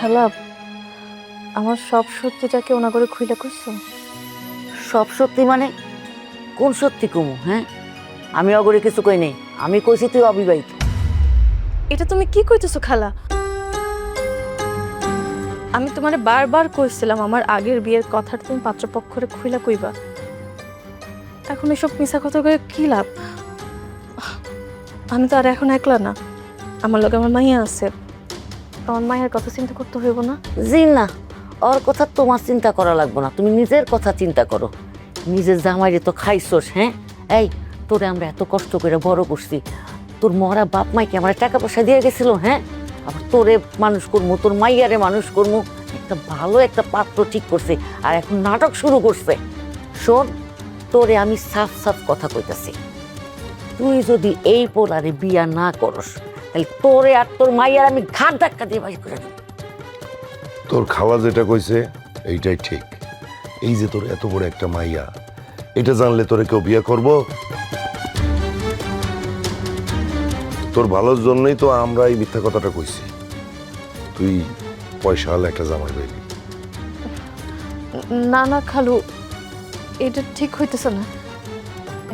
খালা, আমার সব সত্যিটাকে ওনা করে খুইলা কইছো? সব সত্যি মানে কোন সত্যি কুমু? হ্যাঁ, আমি অগরে কিছু কই নেই, আমি কইছি তুই অবিবাহিত। এটা তুমি কি কইতেছো খালা? আমি তোমারে বারবার কইছিলাম আমার আগের বিয়ের কথাটা তুমি পাত্রপক্ষরে খুইলা কইবা। এখন এসব মিছা কথা কয়ে কি লাভ? আমি তো আর এখন একলা না, আমার লগে আমার মাইয়া আছে। আমার মায়ের কথা চিন্তা করতে হইব না? জি না, ওর কথা তোমার চিন্তা করা লাগবে না, তুমি নিজের কথা চিন্তা করো। নিজের জামাইরে তো খাইছোস। হ্যাঁ, এই তোরে আমরা এত কষ্ট করে বড় করছি, তোর মরা বাপ মাইকে আমার টাকা পয়সা দিয়ে গেছিল। হ্যাঁ, আবার তোরে মানুষ করবো, তোর মাইয়ারে মানুষ করবো, একটা ভালো একটা পাত্র ঠিক করছে, আর এখন নাটক শুরু করছে। শোন, তোরে আমি সাফ সাফ কথা কইতাছি, তুই যদি এই পোলারে বিয়া না করস, তাহলে তোরে আর তোর মাইয়ার আমি ঘাট ধাক্কা দিয়ে বাড়ি করে দেব। তোর খালা যেটা কইছে এইটাই ঠিক। এই যে তোর এত বড় একটা মাইয়া, এটা জানলে তোরে কেউ বিয়ে করব? তোর ভালোর জন্যই তো আমরা এই মিথ্যা কথাটা কইছি। তুই পয়সা হলে একটা জামাই পাইবি। না না খালু, এটা ঠিক হইতেছে না।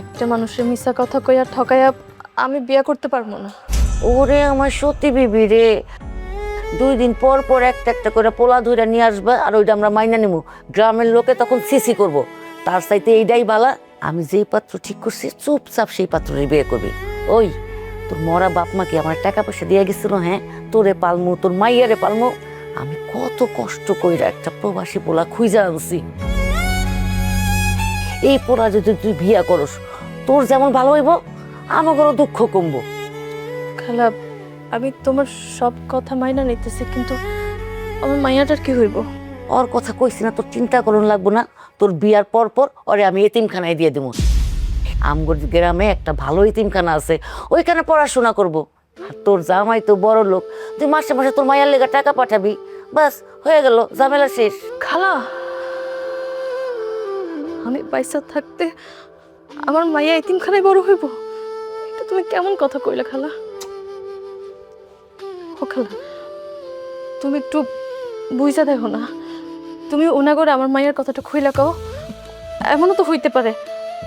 একটা মানুষের মিছা কথা কইয়া ঠকাইয়া আমি বিয়া করতে পারবো না। ওরে আমার সত্যি বিবি রে, 2 দিন পর পর একটা একটা করে পোলা ধইরা নিয়ে আসবা, আর ওইটা আমরা মাইনা নিমু। গ্রামের লোকে তখন সিসি করব। তার চাইতে এইটাই বালা, আমি যেই পাত্র ঠিক করছি চুপচাপ সেই পাত্রের বিয়ে করবি। ওই তোর মরা বাপ মাকে আমার টাকা পয়সা দিয়ে গেছিল। হ্যাঁ, তোরে পালমু, তোর মাইয়ারে পালমু। আমি কত কষ্ট কইরা একটা প্রবাসী পোলা খুঁজা আনছি। এই পোলা যদি তুই বিয়া করস, তোর যেমন ভালো হইব, আমাদেরও দুঃখ কমবো। খালা, আমি তোমার সব কথা মাইনা নিতেছি, কিন্তু আমার মাইয়াটার কি হইব? ওর কথা কইছি না, তোর চিন্তা করুন লাগবো না। তোর বিয়ার পর পর ওরে আমি এতিমখানায় দিয়ে দেবো। আমগর গ্রামে একটা ভালো এতিমখানা আছে, ওইখানে পড়াশোনা করব। আর তোর জামাই তো বড় লোক, তুই মাসে মাসে তোর মায়ের লেগে টাকা পাঠাবি, বাস হয়ে গেল, ঝামেলা শেষ। খালা, আমি পয়সা থাকতে আমার মাইয়া এতিমখানায় বড় হইব? এটা তুমি কেমন কথা কইলা খালা? ও খালা, তুমি একটু বুঝা দেখো না। তুমি ওনাগরে আমার মায়ের কথাটা খুইলা কও। এমনও তো হইতে পারে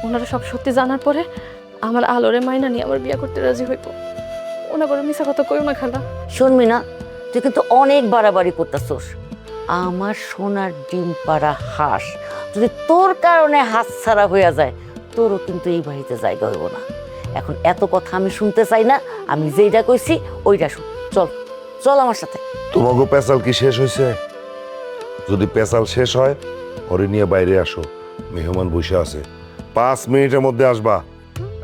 ওনারা সব সত্যি জানার পরে আমার আলোরে মাইনা নিয়ে আমার বিয়া করতে রাজি হইব। ওনাগরে মিছা কথা কইও না খালা। শুনবি না, তুই কিন্তু অনেক বাড়াবাড়ি করতেছোস। আমার সোনার ডিম পাড়া হাঁস যদি তোর কারণে হাতছাড়া হইয়া যায়, তোরও কিন্তু এই বাড়িতে জায়গা হইব না। এখন এত কথা আমি শুনতে চাই না, আমি যেইটা কইছি ওইটা শুন। চল চল আমার সাথে। তোমাকে পেশাল কি শেষ হয়েছে? যদি পেশাল শেষ হয়, ওরে নিয়ে বাইরে আসো, মেহমান বসে আছে, 5 মিনিটের মধ্যে আসবা।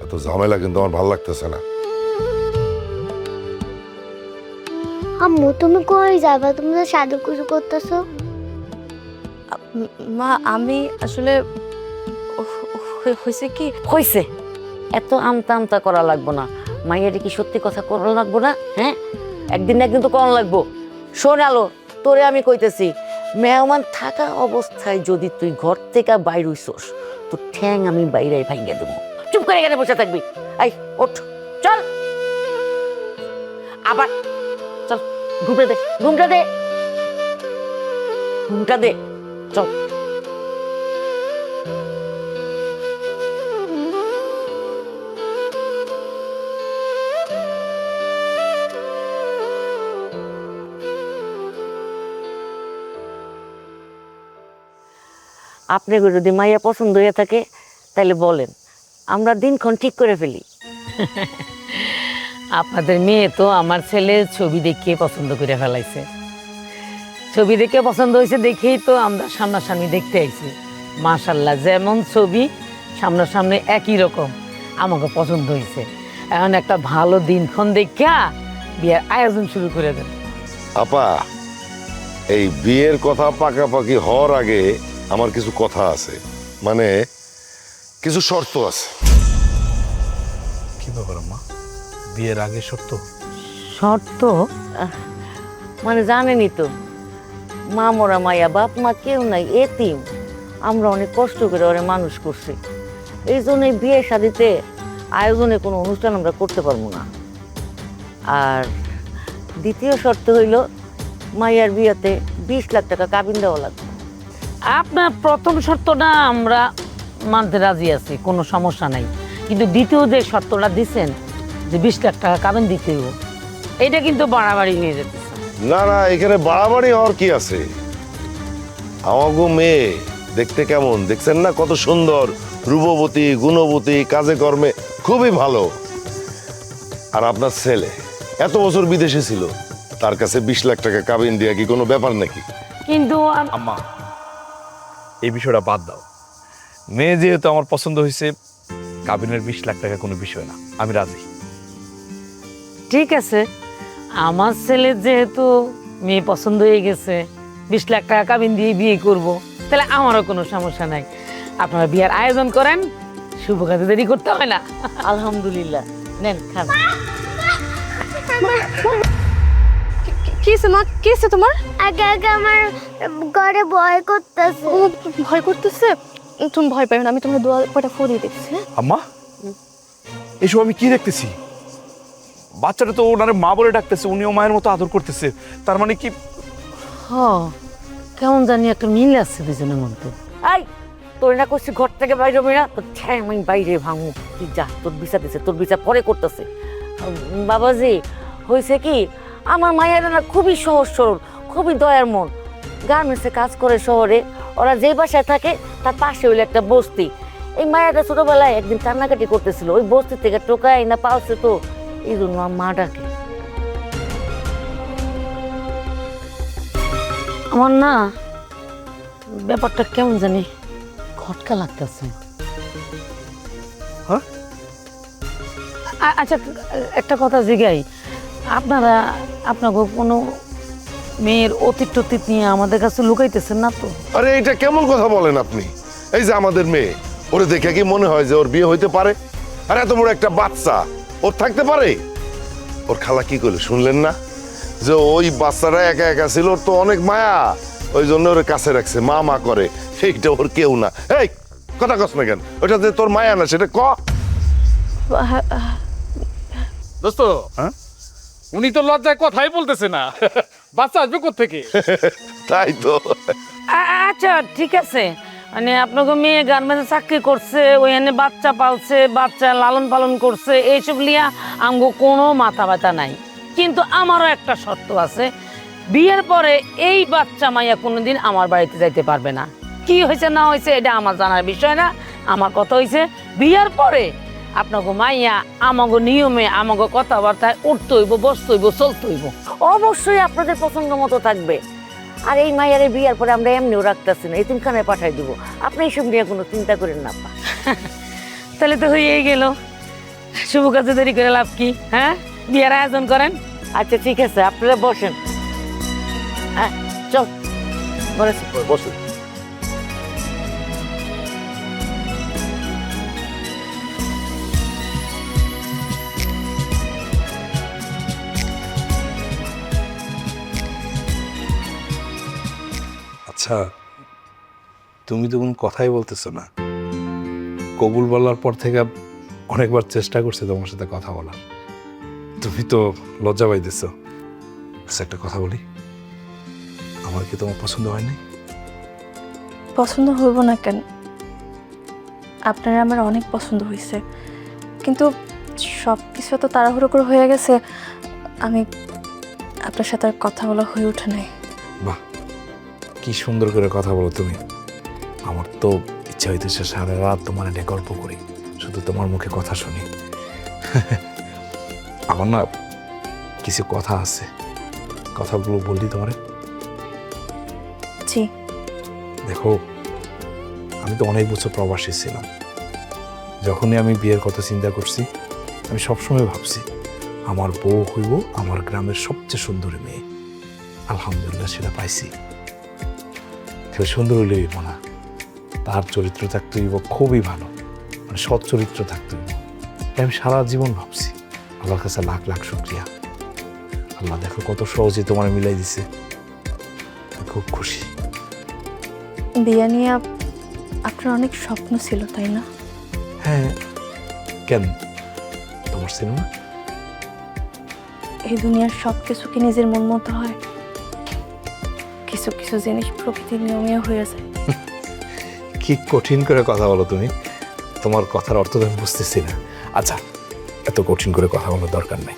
এত ঝামেলা কিন্তু আমার ভালো লাগতেছে না। আম্মু তুমি কই যাবা? তুমি তো সাজুগুজু করতেছো। মা, আমি আসলে হয়েছে কি, হইছে, এত আমতা আমতা করা লাগবো না। মাইয়ারে কি সত্যি কথা করা লাগবো না? হ্যাঁ, একদিন না একদিন তো করা লাগবো। শোন আলো, তোরে আমি কইতেছি, মেহমান থাকা অবস্থায় যদি তুই ঘর থেকে বাইর হইছস, তোর ঠ্যাং আমি বাইরে ভাঙিয়ে দেবো। চুপ করে এখানে বসে থাকবি। আই ওঠ, চল। আবার চল, ঘুমটা দে, ঘুমটা দে, ঘুমটা দে, চল। আপনাকে যদি মাইয়া পছন্দ হয়ে থাকে তাহলে বলেন, আমরা দিনক্ষণ ঠিক করে ফেলি। আপনাদের মেয়ে তো আমার ছেলের ছবি দেখে পছন্দ করে ফেলাইছে। ছবি দেখে পছন্দ হয়েছে দেখেই তো আমরা সামনাসামনি দেখতে আইছি। মাশাল্লাহ, যেমন ছবি সামনাসামনি একই রকম, আমাকে পছন্দ হয়েছে। এখন একটা ভালো দিনক্ষণ দেখা বিয়ের আয়োজন শুরু করে দেন। আপা, এই বিয়ের কথা পাকাপাকি হওয়ার আগে আমার কিছু কথা আছে, মানে কিছু শর্ত আছে। কি ব্যাপার আম্মা, বিয়ের আগে শর্ত? শর্ত? মানে জানেনই তো, মা মরা মাইয়া, বাপ মা কেউ নাই, এতিম। আমরা অনেক কষ্ট করে ওরে মানুষ করছি, এই জন্য এই বিয়ে শাদিতে আয়োজনে কোনো অনুষ্ঠান আমরা করতে পারবো না। আর দ্বিতীয় শর্ত হইল, মাইয়ার বিয়েতে 20 লাখ টাকা কাবিন দেওয়া লাগবে। আপনার প্রথম শর্তটা আমরা মানতে রাজি আছি, কোনো সমস্যা নাই, কিন্তু দ্বিতীয় যে শর্তটা দিচ্ছেন যে 20 লাখ টাকা কাবিন দিতে হইব, এটা কিন্তু বাড়াবাড়ি হয়ে যেতেছে। না না, এখানে বাড়াবাড়ি হওয়ার কি আছে? আমাগো মেয়ে দেখতে কেমন দেখছেন না, কত সুন্দর, রূপবতী, গুণবতী, কাজে কর্মে খুবই ভালো। আর আপনার ছেলে এত বছর বিদেশে ছিল, তার কাছে 20 লাখ টাকা কাবিন দেয়া কি কোনো ব্যাপার নাকি? কিন্তু আম্মা, এই বিষয়টা বাদ দাও। মেয়ে যেহেতু আমার পছন্দ হয়েছে, কাবিনের 20 লাখ টাকা কোনো বিষয় না, আমি রাজি। ঠিক আছে, আমার ছেলে যেহেতু মেয়ে পছন্দ হয়ে গেছে, 20 লাখ টাকা কাবিন দিয়ে বিয়ে করব, তাহলে আমারও কোনো সমস্যা নাই। আপনারা বিয়ের আয়োজন করেন, শুভ কাজে দেরি করতে হয় না। আলহামদুলিল্লাহ, নেন খান। কি হয়েছে মা, কি হয়েছে তোমার? আগে আগে আমার ঘরে ভয় করতেছে। ও ভয় করতেছে? তুমি ভয় পাই না, আমি তোমার দোয়া কয়টা ফরিয়ে দিচ্ছি। হ্যাঁ আম্মা, এসব আমি কি দেখতেছি? বাচ্চাটা তো ওনারে মা বলে ডাকতেছে, উনিও মায়ের মতো আদর করতেছে, তার মানে কি? হ, কেমন জানি একটা মিল আছে দুজনের মধ্যে। এই তোর না করছি ঘর থেকে বাইরে হবি না, তোর ঠ্যাং আমি বাইরে ভাঙু। তুই যা, তোর বিচার দিছে, তোর বিচার পরে করতেছে। বাবাজি, হয়েছে কি, আমার মায়েরা না খুবই সহজ সরল, খুবই দয়ার মন। গার্মেন্টসে কাজ করে শহরে, ওরা যে বাসায় থাকে তার পাশে হইলো একটা বস্তি। এই মায়েরা ছোটবেলায় একদিন কান্নাকাটি করতেছিল, ওই বস্তি থেকে টোকাই না পালছে, তো এই জন্য আমার মা ডাকে। আমার না ব্যাপারটা কেমন জানি খটকা লাগতেছে। হ্যাঁ? আচ্ছা, একটা কথা জিগাই, আপনারা আপনাকে কোনো মেয়ের অতীত টতীত নিয়ে আমাদের কাছে লুকাইতেছেন না তো? আরে এটা কেমন কথা বলেন আপনি? এই যে আমাদের মেয়ে, ওরে দেখে কি মনে হয় যে ওর বিয়ে হইতে পারে? আর এত বড় একটা বাচ্চা ওর থাকতে পারে? ওর খালা কি করলে শুনলেন না, যে ওই বাচ্চাটা একা একা ছিল, ওর তো অনেক মায়া, ওই জন্য ওর কাছে রাখছে, মা মা করে। সেইটা ওর কেউ না। এই কথা কস না কেন? ওটা যে তোর মায়া না, সেটা ক। দোস্ত, হ্যাঁ? উনি তো লজ্জায় কথাই বলতেছে না। বাচ্চা আসবে কোত্থেকে? তাই তো। আচ্ছা ঠিক আছে, মানে আপনাকে মেয়ে গার্মেন্টসে চাকরি করছে, ওইখানে বাচ্চা পালছে, বাচ্চা লালন পালন করছে, এইসব লিয়া আমগো কোনো মাথা ব্যথা নাই। কিন্তু আমারও একটা শর্ত আছে, বিয়ের পরে এই বাচ্চা মাইয়া কোনোদিন আমার বাড়িতে যাইতে পারবে না। কি হয়েছে না হয়েছে এটা আমার জানার বিষয় না। আমার কথা হয়েছে, বিয়ের পরে আপনাকে মাইয়া আমাগো নিয়মে আমাগো কথাবার্তায় উঠতে হইব, বসতে হইব, চলতে হইব। অবশ্যই আপনাদের পছন্দ মতো থাকবে। আর এই মায়ের বিয়ার পরে আমরা এমনিও রাখতেছি না, এতিমখানায় পাঠাই দিব। আপনি এইসব নিয়ে কোনো চিন্তা করেন না। তাহলে তো হয়েই গেল, শুভ কাজে দেরি করে লাভ কি? হ্যাঁ, বিয়ের আয়োজন করেন। আচ্ছা ঠিক আছে, আপনারা বসেন। হ্যাঁ চল বলেছি। বসে। আচ্ছা, তুমি তো কোনো কথাই বলতেছো না। কবুল বলার পর থেকে অনেকবার চেষ্টা করছি তোমার সাথে কথা বলার, তুমি তো লজ্জা পাইতেছ। আচ্ছা একটা কথা বলি, আমার কি তোমার পছন্দ হয় নাই? পছন্দ হইব না কেন? আপনারা আমার অনেক পছন্দ হয়েছে, কিন্তু সব কিছু তো তাড়াহুড়ো করে হয়ে গেছে, আমি আপনার সাথে আর কথা বলা হয়ে ওঠে নাই। বাহ, কি সুন্দর করে কথা বলো তুমি। আমার তো ইচ্ছা হইতেছে সারা রাত তোমার এটা গল্প করি, শুধু তোমার মুখে কথা শুনি। আমার না কিছু কথা আছে, কথাগুলো বললি তোমারে। জি। দেখো, আমি তো অনেক বছর প্রবাসী ছিলাম। যখনই আমি বিয়ের কথা চিন্তা করছি, আমি সবসময় ভাবছি আমার বউ হইব আমার গ্রামের সবচেয়ে সুন্দরী মেয়ে। আলহামদুলিল্লাহ সেটা পাইছি। খালি সুন্দর হইলে হইব না, তার চরিত্র থাকতে হইব খুবই ভালো, মানে সৎ চরিত্র থাকতে হইব। আমি সারা জীবন ভাবছি। আল্লাহর কাছে লাখ লাখ শুকরিয়া। আল্লাহ দেখো কত সহজে তোমার মিলাই দিছে, আমি খুব খুশি। বিয়ে নিয়ে আপনার অনেক স্বপ্ন ছিল, তাই না? হ্যাঁ, কেন তোমার ছিল না? এই দুনিয়ার সব কিছু কি নিজের মন মতো হয়? কিছু কিছু জিনিস প্রকৃতির নিয়মে হয়ে যায়। কি কঠিন করে কথা বলো তুমি, তোমার কথার অর্থ তো আমি বুঝতেছি না। আচ্ছা, এত কঠিন করে কথা বলার দরকার নেই।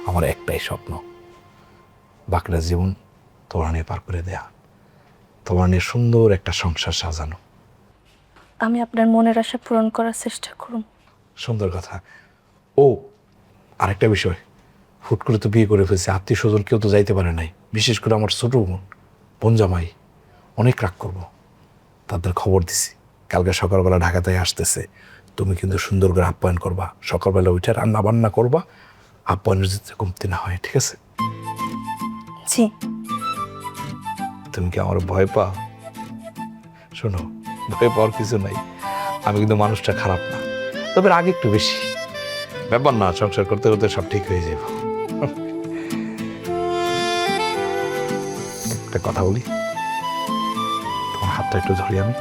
আমার একটাই স্বপ্ন, বাকিটা জীবন তোমার নিয়ে পার করে দেয়া, তোমার নিয়ে সুন্দর একটা সংসার সাজানো। আমি আপনার মনের আশা পূরণ করার চেষ্টা করুন। সুন্দর কথা। ও আরেকটা বিষয়, হুট করে তো বিয়ে করে ফেলছে, আত্মীয় স্বজন কেউ তো যাইতে পারে নাই, বিশেষ করে আমার ছোট বোন জামাই অনেক রাগ করবো। তাদের খবর দিছি কালকে সকালবেলা ঢাকাতে আসতেছে, তুমি কিন্তু সুন্দর করে আপ্যায়ন করবা, সকালবেলা উঠে রান্না বান্না করবা, আপ্যায়নের যাতে কমতি না হয়, ঠিক আছে? জি। তুমি কি আমার ভয় পাও? শোনো, ভয় পাওয়ার কিছু নাই, আমি কিন্তু মানুষটা খারাপ না, তবে আগে একটু বেশি। ব্যাপার না, সংসার করতে করতে সব ঠিক হয়ে যাবে। একটা কথা বলি, তোমার হাতটা একটু ধরি আমি।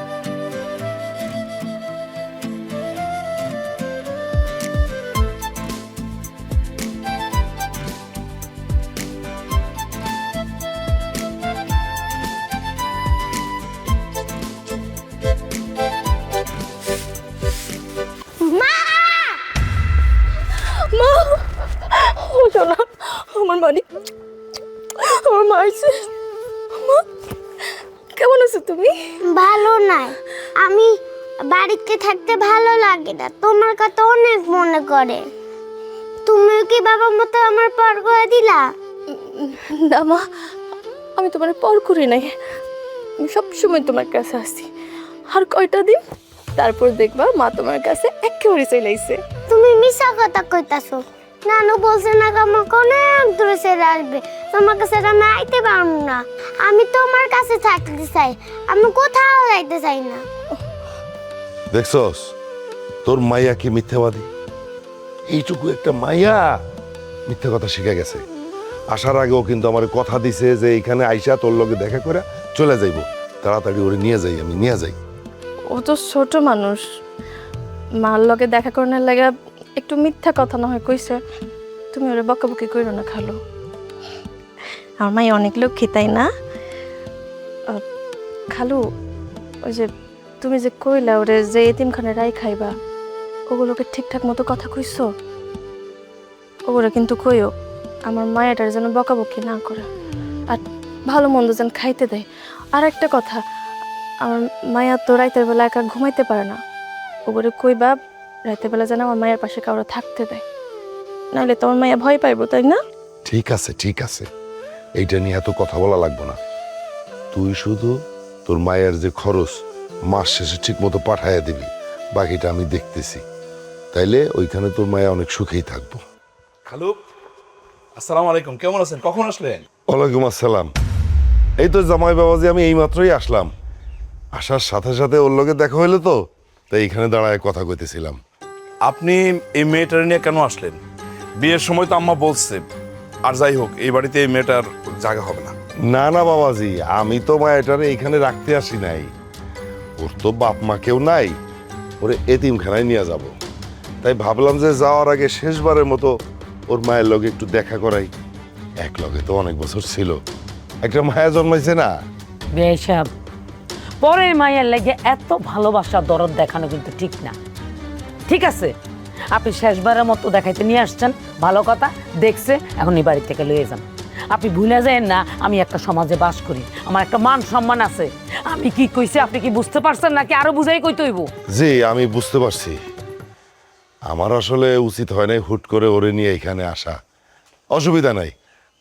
মা, ও শোনা, আমার মানি, আমার মা আছে। মা, কেমন আছো তুমি? ভালো নাই, আমি বাড়িতে থাকতে ভালো লাগে না, তোমার কথা অনেক মনে করে। তুমিও কি বাবার মতো আমার পর করে দিলা? না মা, আমি তোমার পর করি নাই, আমি সবসময় তোমার কাছে আসি। আর কয়টা দিন তারপর দেখবা মা তোমার কাছে একেবারে চলে আইছে। তুমি মিশা কথা কইতাছো। নানু বলছে না আমাকে অনেক দূরে ছেড়ে আসবে, তোমার কাছে আমি আইতে পারবো না। আমি তোমার কাছে থাকতে চাই, আমি কোথাও যাইতে চাই না। দেখছস তোর মাইয়া কি মিথ্যাবাদী? এইটুকু একটা মাইয়া মিথ্যা কথা শিখে গেছে। আসার আগেও কিন্তু আমার কথা দিছে যে এইখানে আইসা তোর লগে দেখা করে চলে যাইব, তাড়াতাড়ি ওরে নিয়ে যাই, আমি নিয়ে যাই। ও তো ছোট মানুষ, মার লগে দেখা করার লাগা একটু মিথ্যা কথা না হয় কইছে। তুমি ওরে বকাবকি কইরো না খালো। আমার মাই অনেক লক্ষ্মী, তাই না? খালু, ওই যে তুমি যে কইলা ওরে যে এতিমখানে রাই খাইবা, ওগুলোকে ঠিকঠাক মতো কথা কইছো? ওরা কিন্তু কইও আমার মায়াটার যেন বকাবকি না করে, আর ভালো মন্দ যেন খাইতে দেয়। আর একটা কথা, আমার মায়া তো রাতের বেলা একা ঘুমাইতে পারে না, ওগুলো কইবা রাতের বেলা যেন আমার মায়ের পাশে কারো থাকতে দেয়, নাহলে তো আমার মায়া ভয় পাইবো, তাই না? ঠিক আছে ঠিক আছে, এইটা নিয়ে এত কথা বলা লাগবে না। তুই শুধু তোর মায়ের যে খরচ মাস শেষে ঠিক মতো পাঠাইয়া দিবি, বাকিটা আমি দেখতেছি। তাইলে ওইখানে তোর মায়া অনেক সুখেই থাকবো। খালু, আসসালামু আলাইকুম, কেমন আছেন? কখন আসলেন? ওয়ালাইকুম আসসালাম। এই তো জামাই বাবাজি, আমি এইমাত্রই আসলাম। আসার সাথে সাথে ওর লগে দেখা হইলো, তো তাই এইখানে দাঁড়ায় কথা কইতেছিলাম। আপনি এই মেয়েটার নিয়ে কেন আসলেন? বিয়ের সময় তো আম্মা বলছে, আর যাই হোক এই বাড়িতে এই মেয়েটার জায়গা হবে না। না না বাবাজি, আমি তো মায়াটারে এইখানে রাখতে আসি নাই। ওর তো বাপ মা কেউ নাই, ওরে এতিমখানায় নিয়ে যাব। তাই ভাবলাম যে যাওয়ার আগে শেষবারের মতো ওর মায়ের লগে একটু দেখা করাই। এক লগে তো অনেক বছর ছিল, একটা মায়া জন্মাইছে না। বেশাব, পরের মায়ের লাগে এত ভালোবাসা দরদ দেখানো কিন্তু ঠিক না। ঠিক আছে, আপনি শেষবারের মতো দেখাইতে নিয়ে আসছেন, ভালো কথা, দেখছে, এখন এই বাড়ি থেকে লয়ে যান। আপনি ভুলে যায় না আমি একটা সমাজে বাস করি, আমার একটা মান সম্মান আছে। আমি কি কইছি আপনি কি বুঝতে পারছেন নাকি আরো বুঝাই কইতে হইব? জি, আমি বুঝতে পারছি। আমার আসলে উচিত হয় নাই হুট করে ওরে নিয়ে এখানে আসা। অসুবিধা নাই,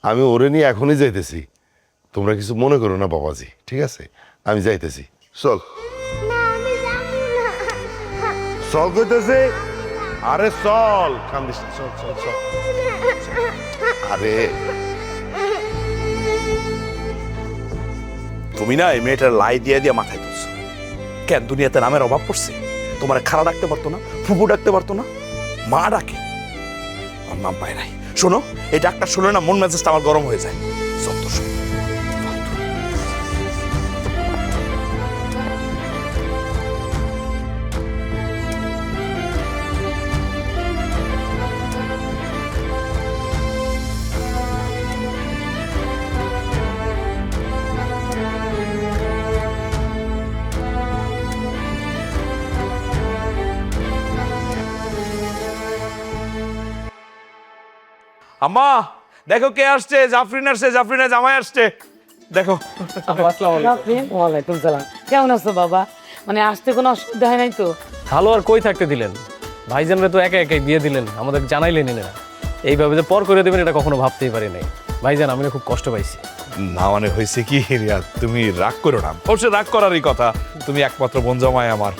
আমি ওরে নিয়ে এখনই যাইতেছি। তোমরা কিছু মনে করো না বাবাজি, ঠিক আছে? আমি যাইতেছি। চল না, আমি যাবো না। চল কইতেছে। আরে চল, কান্দিস না, চল চল চল। আরে তুমি না এই মেয়েটার লাই দিয়ে দিয়ে মাথায় তুলছো কেন? দুনিয়াতে নামের অভাব পড়ছে? তোমার খালা ডাকতে পারতো না, ফুপু ডাকতে পারতো না, মা ডাকে, আর নাম পায় নাই। শোনো, এই ডাকটা শুনে না মন মেজাজটা আমার গরম হয়ে যায়। যত সব। আম্মা দেখো কে আসছে, জাফরিন আসছে, জাফরিনের জামাই আসছে, দেখো। ওয়ালাইকুম সালাম। কেমন আছো বাবা? মানে আসতে কোনো অসুবিধা হয় নাই তো? ভালো আর কই থাকতে দিলেন, ভাইজানরা তো একা একাই বিয়ে দিলেন, আমাদের জানাইলেনই না। এইভাবে যে পর করে দেবেন এটা কখনো ভাবতেই পারি নাই। ভাইজান আমি না খুব কষ্ট পাইছি। না মানে হয়েছে কি রিয়া, তুমি রাগ করো না, অবশ্যই রাগ করারই কথা, তুমি একমাত্র বোন জামাই আমার,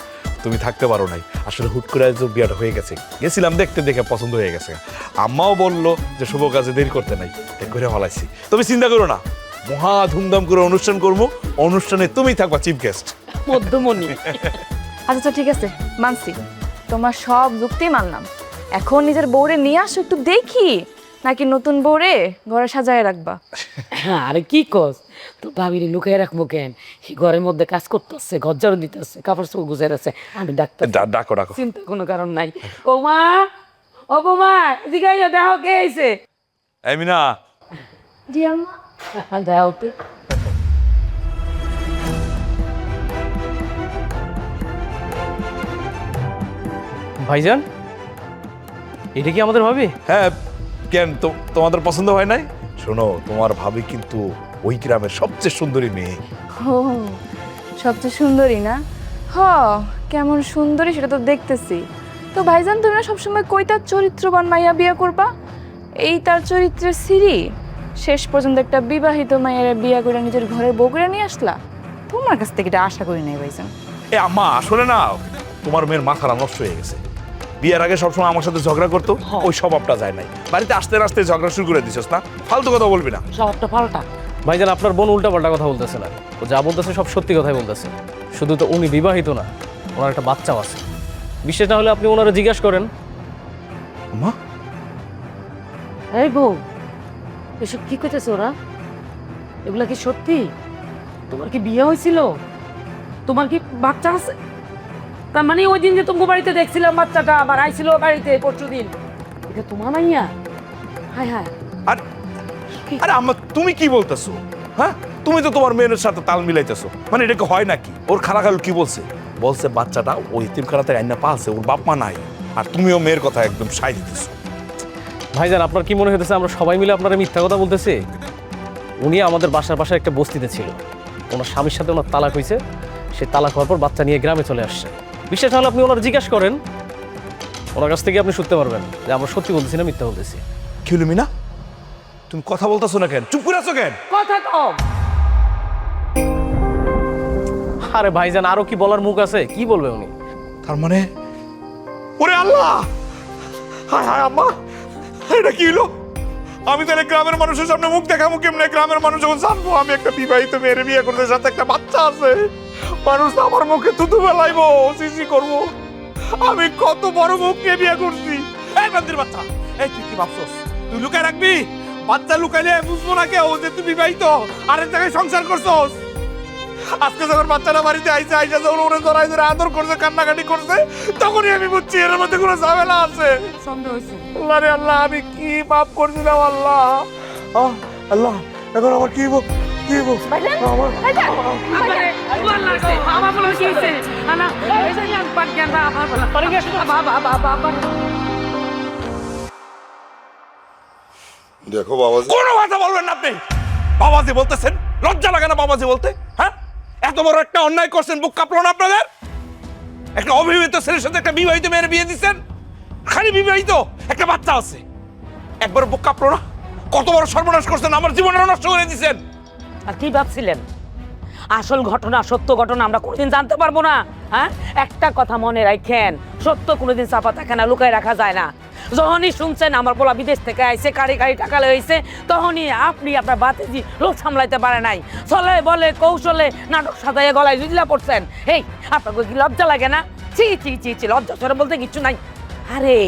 তুমি থাকতে পারো নাই। আসলে হুট করে যে বিয়েটা হয়ে গেছে, গেছিলাম দেখতে, দেখে পছন্দ হয়ে গেছে। আম্মাও বললো যে শুভ কাজে দেরি করতে নাই, তাই করে ফলাইছি। তুমি চিন্তা করো না, মহা ধুমধাম করে অনুষ্ঠান করবো, অনুষ্ঠানে তুমি থাকবা চিফ গেস্ট। মধ্যমণি। আচ্ছা ঠিক আছে, মানছি, তোমার সব যুক্তি মানলাম। এখন নিজের বউরে নিয়ে আসো একটু দেখি, নাকি নতুন বউরে ঘরে সাজায় রাখবা? আরে কি কস, তো ভাবিরে লুকিয়ে রাখবো কেন? ঘরের মধ্যে কাজ করতেছে, ঘর ঝাড়ু দিতেছে, কাপড় চোপড় গুছাই আছে, আমি ডাক্তার। ডাকো ডাকো। চিন্তা কোনো কারণ নাই। বৌমা, ও বৌমা, এদিকে আইও, দেখো কে আইছে। এমিনা, জি আম্মা। দেখো তো। ভাইজান এটা কি আমাদের ভাবি? হ্যাঁ কেন তোমাদের পছন্দ হয় নাই? শোনো, তোমার ভাবি কিন্তু ওই গ্রামের সবচেয়ে সুন্দরী মেয়ে। ও সবচেয়ে সুন্দরী না? হ, কেমন সুন্দরী সেটা তো দেখতেছি। তো ভাইজান তুমি না সবসময় কইতার চরিত্রবান মাইয়া বিয়ে করবা, এই তার চরিত্রের সিঁড়ি শেষ পর্যন্ত একটা বিবাহিত মাইয়ার বিয়ে করে নিজের ঘরের বউ করে নিয়ে আসলা। তোমার কাছ থেকে এটা আশা করি নাই ভাইজান। এ আম্মা, আসলে না তোমার মেয়ের মাথাটা নষ্ট হয়ে গেছে। বিয়ের আগে সবসময় আমার সাথে ঝগড়া করতো, ওই স্বভাবটা যায় নাই। বাড়িতে আসতে আসতে ঝগড়া শুরু করে দিছিস না, ফালতু কথা বলবি না। সবটা পাল্টা। ভাইজান আপনার বোন উল্টা পাল্টা কথা বলতেছে না, ও যা বলতেছে সব সত্যি কথাই বলতেছে। শুধু তো উনি বিবাহিত না, ওনার একটা বাচ্চাও আছে। বিশ্বাস না হলে আপনি ওনারা জিজ্ঞাসা করেন। আম্মা, এই বউ, এসব কি করতেছে ওরা? এগুলা কি সত্যি? তোমার কি বিয়ে হয়েছিল? তোমার কি বাচ্চা আছে? তার মানে ওই দিন যে তোমার বাড়িতে দেখছিলাম বাচ্চাটা আবার আইছিল বাড়িতে পরশু দিন, এটা তোমার মাইয়া? হায় হায়। আর আরে আম্মা তুমি কি বলতেছো? হ্যাঁ, তুমি তো তোমার মেয়ের সাথে তাল মিলাইতেছো, মানে এটা কি হয় নাকি? ওর খারাপ কি বলছে? বলছে বাচ্চাটা ওই ইতিমখানাতে আইনা পালছে, ওর বাপ মা নাই, আর তুমিও মেয়ের কথা একদম সাই দিতেছো। ভাইজান আপনার কি মনে হইতেছে আমরা সবাই মিলে আপনারা মিথ্যা কথা বলতেছি? উনি আমাদের বাসায় একটা বস্তিতে ছিল, ওনার স্বামীর সাথে ওনার তালাক হয়েছে, সে তালাক হওয়ার পর বাচ্চা নিয়ে গ্রামে চলে আসছে। বিশ্বাস হলে আপনি ওনার জিজ্ঞাসা করেন, ওনার কাছ থেকে আপনি শুনতে পারবেন যে আমরা সত্যি বলতেছি না মিথ্যা বলতেছি। কি হলো মিনা, তুমি কথা বলতেছো না কেন? চুপ করে আছো কেন? কথা কম। আরে ভাইজান আরো কি বলার মুখ আছে? কি বলবে উনি? তার মানে ওরে আল্লাহ, হায় হায় আম্মা, এটা কি হলো? আমি তাহলে গ্রামের মানুষের সামনে মুখ দেখাবো কেমনে? গ্রামের মানুষ যখন জানবো আমি একটা বিবাহিত মেয়ের বিয়ে করতে, সাথে একটা বাচ্চা আছে, মানুষ তো আমার মুখে থুতু ফেলাইবো, সিসি করবো। আমি কত বড় মুখ নিয়ে বিয়ে করছি। এই বান্দির বাচ্চা, এই তুই কি ভাবছস তুই লুকায় রাখবি? বাচ্চা লুকাইলে বুঝবো না কেউ যে তুই বিবাহিত, আরেক জায়গায় সংসার করছস। আজকে যখন বাচ্চাটা বাড়িতে আইসে, আইসা যখন ওরে জড়াই ধরে আদর করছে, কান্নাকাটি করছে, তখনই আমি বুঝছি এর মধ্যে কোনো ঝামেলা আছে। সন্দেহ হয়েছে। আল্লাহ রে আল্লাহ, আমি কি পাপ করছিলাম আল্লাহ। আল্লাহ, এখন আমার কি আমার আমার বলে কি হয়েছে? না এই যে আমি পাট জ্ঞান না আমার বলা বাবা। দেখো বাবাজি, কোনো কথা বলবেন না আপনি। বাবাজি বলতেছেন, লজ্জা লাগে না বাবাজি বলতে? হ্যাঁ, এত বড় একটা অন্যায় করছেন, বুক কাঁপলো না আপনাদের? একটা অবিবাহিত ছেলের সাথে একটা বিবাহিত মেয়ের বিয়ে দিচ্ছেন, খালি বিবাহিত, একটা বাচ্চা আছে, একবার বুক কাঁপলো না? কত বড় সর্বনাশ করছেন, আমার জীবনটা নষ্ট করে দিচ্ছেন। আর কি ভাবছিলেন? আসল ঘটনা, সত্য ঘটনা আমরা কোনোদিন জানতে পারবো না? হ্যাঁ, একটা কথা মনে রাখেন, সত্য কোনোদিন চাপা থাকে না, লুকায় রাখা যায় না। যখনই শুনছেন আমার পোলা বিদেশ থেকে আইছে, কারি টাকা লইছে, তখনই আপনি আপনার বাতিজি লোক সামলাইতে পারে নাই, চলে বলে কৌশলে নাটক সাজাইয়া গলায় জুজলা পড়ছেন। এই আপনার কি লজ্জা লাগে না? চি চি চি চি, লজ্জা সরে বলতে কিচ্ছু নাই। আরে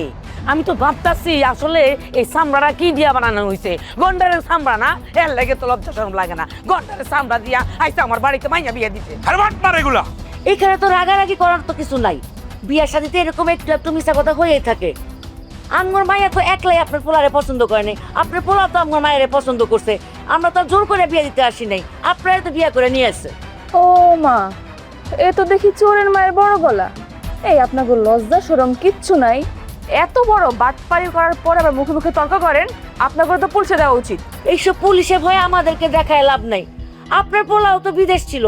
আমি তো ভাবতাছি আসলে এই চামড়াটা কি দিয়া বানানো হয়েছে, গন্ডারের চামড়া না? এর লাগে তো লজ্জা সরম লাগে না, গন্ডারের চামড়া দিয়া আইসা আমার বাড়িতে মাইয়া বিয়ে দিতে। আরে বাট মার এগুলা। এখানে তো রাগারাগি করার তো কিছু নাই, বিয়ার সাথে এরকম একটু একটু মিশা কথা হয়েই থাকে। আঙ্গর মাইয়া তো একলাই আপনার পোলারে পছন্দ করে নাই, আপনার পোলা তো আঙ্গর মায়েরে পছন্দ করছে। আমরা তো জোর করে বিয়ে দিতে আসি নাই, আপনারা তো বিয়ে করে নিয়ে আসছে। ও মা, এ তো দেখি চোরের মায়ের বড় গলা। এই আপনাকে লজ্জা শরম কিচ্ছু নাই? এত বড় বাটপারি করার পর আবার মুখে মুখে তর্ক করেন, আপনাকে তো পুলিশে দেওয়া উচিত। এইসব পুলিশে ভয়ে আমাদেরকে দেখায় লাভ নাই। আপনার পোলাও তো বিদেশ ছিল,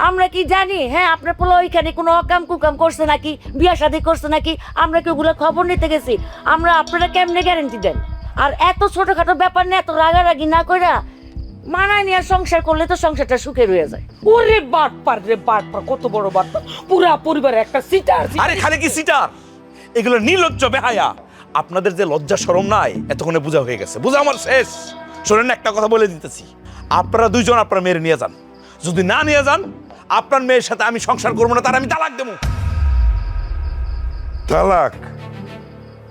আমরা কি জানি? হ্যাঁ, আপনার পোলাও ওইখানে কোনো অকাম কুকাম করছে নাকি, বিয়া শাদী করছে নাকি, আমরা কি ওগুলো খবর নিতে গেছি? আমরা আপনারা কেমনে গ্যারেন্টি দেন? আর এত ছোটখাটো ব্যাপার নিয়ে এত রাগারাগি না কইরা মানায় নিয়ে সংসার করলে তো সংসারটা সুখে রয়ে যায়। ওরে বাটপার রে বাটপার, কত বড় বাটপার, পুরা পরিবারে একটা সিটার। আরে খালি কি সিটার, এগুলো নির্লজ্জ বেহায়া। আপনাদের যে লজ্জা শরম নাই এতক্ষণে বোঝা হয়ে গেছে, বোঝা আমার শেষ। শোনেন, একটা কথা বলে দিতেছি, আপনারা দুইজন আপনার মেয়ের নিয়ে যান। যদি না নিয়ে যান, আপনার মেয়ের সাথে আমি সংসার করবো না, তার আমি তালাক দেবো। তালাক?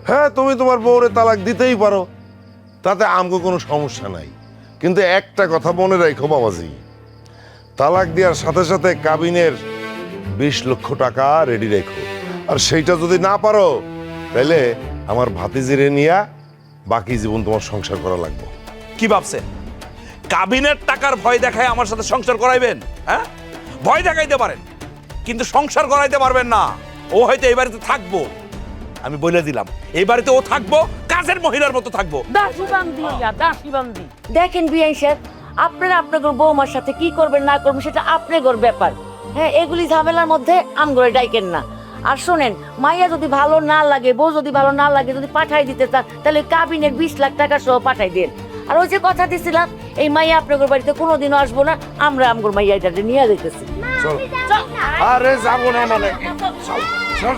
হ্যাঁ, তুমি তোমার বউরে তালাক দিতেই পারো, তাতে আমগো কোনো সমস্যা নাই। কিন্তু একটা কথা মনে রাখো বাবাজি, তালাক দেওয়ার সাথে সাথে কাবিনের 20 লক্ষ টাকা রেডি রেখো। আর সেইটা যদি না পারো, তাহলে আমার ভাতিজিরে নিয়ে বাকি জীবন তোমার সংসার করা লাগবে। কি ভাবছেন কাবিনের টাকার ভয় দেখায় আমার সাথে সংসার করাইবেন? হ্যাঁ, ভয় দেখাইতে পারেন, কিন্তু সংসার করাইতে পারবেন না। ও হয়তো এই বাড়িতে থাকবো, আমি বলে দিলাম, এই বাড়িতে ও থাকবো, কাজের মহিলার মতো থাকবো। দেখেন বিআই সাহেব, আপনারা আপনার বৌমার সাথে কি করবেন না করবেন সেটা আপনার ব্যাপার। হ্যাঁ, এগুলি ঝামেলার মধ্যে আমগরে ডাইকেন না। আর শোনেন, মাইয়া যদি ভালো না লাগে, বউ যদি ভালো না লাগে, যদি পাঠাই দিতে চান, তাহলে কাবিনের 20 লাখ টাকা সহ পাঠাই দেন। আর ওই যে কথা দিছিলাম, এই মাইয়া আপনার বাড়িতে কোনোদিনও আসবো না, আমরা আমগর মাইয়া এটা নিয়ে যেতেছি। চল। আরে যাবো না মানে চল।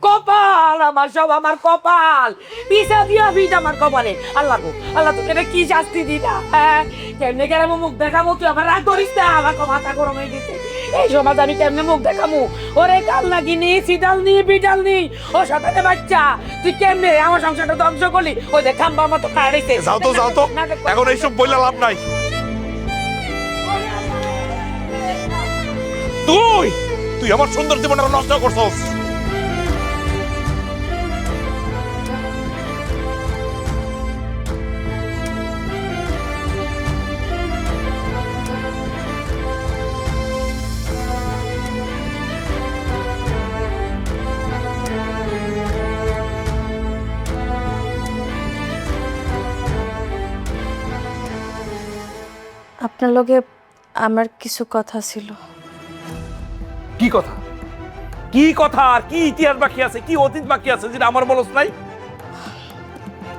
কপাল আমার, সব আমার কপাল, পিছা দিয়া ভিট আমার কপালে। আল্লাহ গো আল্লাহ, তোকে এটা কি শাস্তি দিলা? হ্যাঁ, কেমনে কেমন মুখ দেখাবো? তুই আমার রাগ করিস না, আমার মাথা গরম হয়ে গেছে। এই সমাজ আমি কেমনে মুখ দেখাবো? ওরে কাল নাকি নি, সিটাল নি, বিটাল নি, ও সাথে বাচ্চা, তুই কেমনে আমার সংসারটা ধ্বংস করলি? ওই দেখ খাম্বা মতো খাড়াইছে। যাও তো, যাও তো, এখন এইসব বইলা লাভ নাই। তুই তুই আমার সুন্দর জীবনটা নষ্ট করছস। আপনার লগে আমার কিছু কথা ছিল। কি কথা? কি কথা? আর কি ইতিহাস বাকি আছে, কি অতীত বাকি আছে যেটা আমার বলস নাই?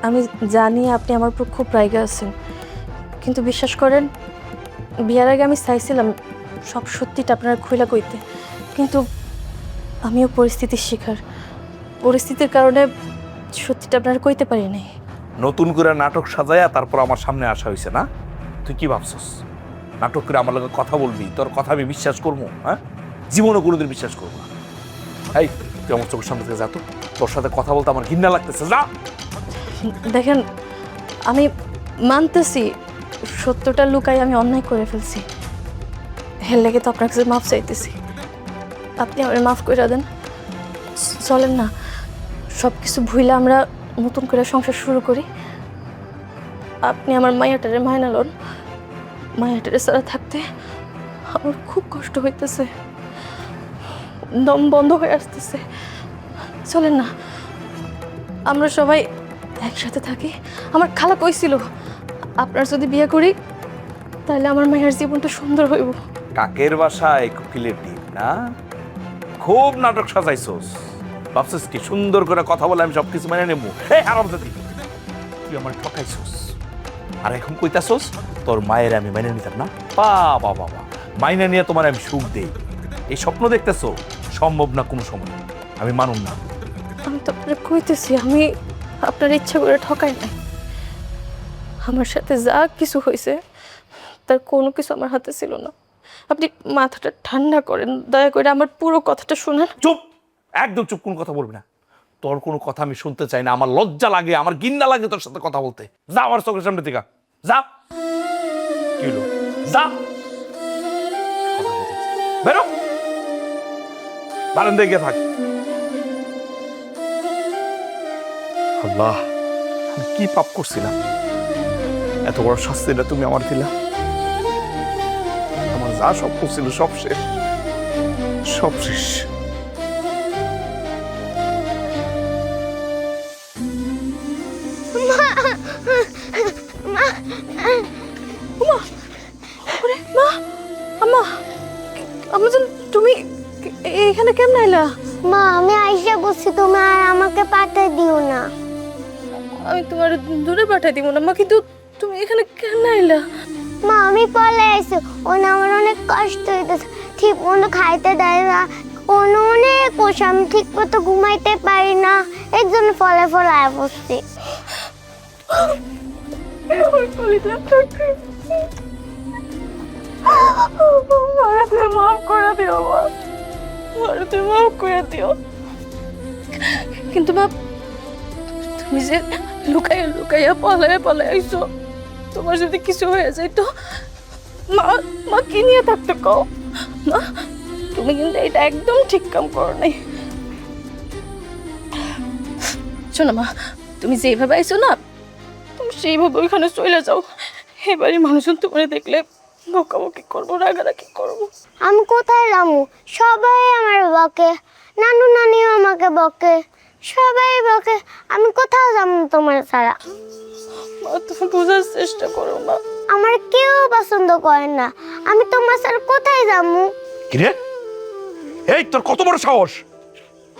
আমি জানি আপনি আমার উপর খুব রাগে আছেন, কিন্তু বিশ্বাস করেন, বিয়ার আগে আমি চাইছিলাম সব সত্যিটা আপনার খুইলা কইতে, কিন্তু আমিও পরিস্থিতির শিকার। পরিস্থিতির কারণে সত্যিটা আপনার কইতে পারি নাই। নতুন করে নাটক সাজায়া তারপর আমার সামনে আসা হয়েছে না? তুই কি ভাবছস নাটক করে আমার লগে কথা বলবি, তোর কথা আমি বিশ্বাস করবো? হ্যাঁ, জীবনও কোনোদিন বিশ্বাস করবো না। এই, তুই আমার চোখের সামনে থেকে যা তো, তোর সাথে কথা বলতে আমার ঘৃণা লাগতেছে, যা। দেখেন, আমি মানতেছি সত্যটা লুকাই আমি অন্যায় করে ফেলছি, হের লেগে তো আপনার কাছে মাফ চাইতেছি। আপনি আমার মাফ করে দেন। চলেন না, সব কিছু ভুইলে আমরা নতুন করে সংসার শুরু করি। আপনি আমার মায়াটারে মায়না লন। মায়াটারে ছাড়া থাকতে আমার খুব কষ্ট হইতেছে, দম বন্ধ হয়ে আসতেছে। চলেন না, আমরা সবাই একসাথে থাকি। আমার খালা কইছিল, আপনার যদি বিয়ে করি তাহলে আমার মায়ের জীবনটা সুন্দর হইব। কাকের বাসায় কোকিলের ডিম না? খুব নাটক সাজাইছস। ভাবছিস কি সুন্দর করে কথা বলে আমি সবকিছু মেনে নেবো? এই হারামজাদি, তুই আমার ঠকাইছস। আর এখন কইতাছস তোর মায়ের আমি মেনে নিতাম না? বাবা বাবা, মাইনে নিয়ে তোমার আমি সুখ দেই, এই স্বপ্ন দেখতেছো? সম্ভব না কোনো সময়, আমি মানুম না। আমি তো আপনার কইতেছি, আমি আপনার ইচ্ছা করে ঠকাই নাই। আমার সাথে যা কিছু হয়েছে তার কোনো কিছু আমার হাতে ছিল না। আপনি মাথাটা ঠান্ডা করেন, দয়া করে আমার পুরো কথাটা শুনেন। চুপ, একদম চুপ, কোনো কথা বলবি না। তোর কোনো কথা আমি শুনতে চাই না, আমার লজ্জা লাগে, আমার ঘৃণা লাগে তোর সাথে কথা বলতে। যা আমার চোখের সামনে থেকে, যা। কি হলো? যা, বেরো, বারান্দায় গিয়ে থাক। আল্লাহ, আমি কি পাপ করছিলাম? এত বড় শাস্তিটা তুমি আমার দিলা। আমার যা স্বপ্ন ছিল সব শেষ, সব শেষ। এখানে কেমন আইলা? মা আমি আইসা বলছি তুমি আর আমাকে পাঠিয়ে দিও না। আমি তোমার দূরে পাঠাই দিব না মা, কিন্তু তুমি এখানে কেমন আইলা? মা আমি পলে আইসি, ওনে আমার অনেক কষ্ট হইতেছে, ঠিক মতো খাইতে দেয় না, কোনো অনেক কষ্ট, আমি ঠিক মতো ঘুমাইতে পারি না, এর জন্য ফলে ফলে আয় বসছি। মাফ করে দিও মা, তুমি মাফ করে দিও। কিন্তু মা তুমি যে লুকাইয়া লুকাইয়া পালাইয়া পালাই আইছো, তোমার যদি কিছু হয়ে যায় তো মা মা কি নিয়ে থাকতে কও? মা তুমি কিন্তু এটা একদম ঠিক কাম করো নাই। শোনো মা, তুমি যেভাবে আইছো না, তুমি সেইভাবে ওইখানে চলে যাও। এবারে মানুষজন তোমার দেখলে বকাবকি করবো, রাগারাগি করবো। আমি কোথায় যাবো? সবাই আমার বকে, নানু নানিও আমাকে বকে, সবাই বকে, আমি কোথাও যাবো তোমার ছাড়া। মা তুমি বোঝার চেষ্টা করো মা। আমার কেউ পছন্দ করে না, আমি তোমার ছাড়া কোথায় যাবো? কিরে এই তোর কত বড় সাহস,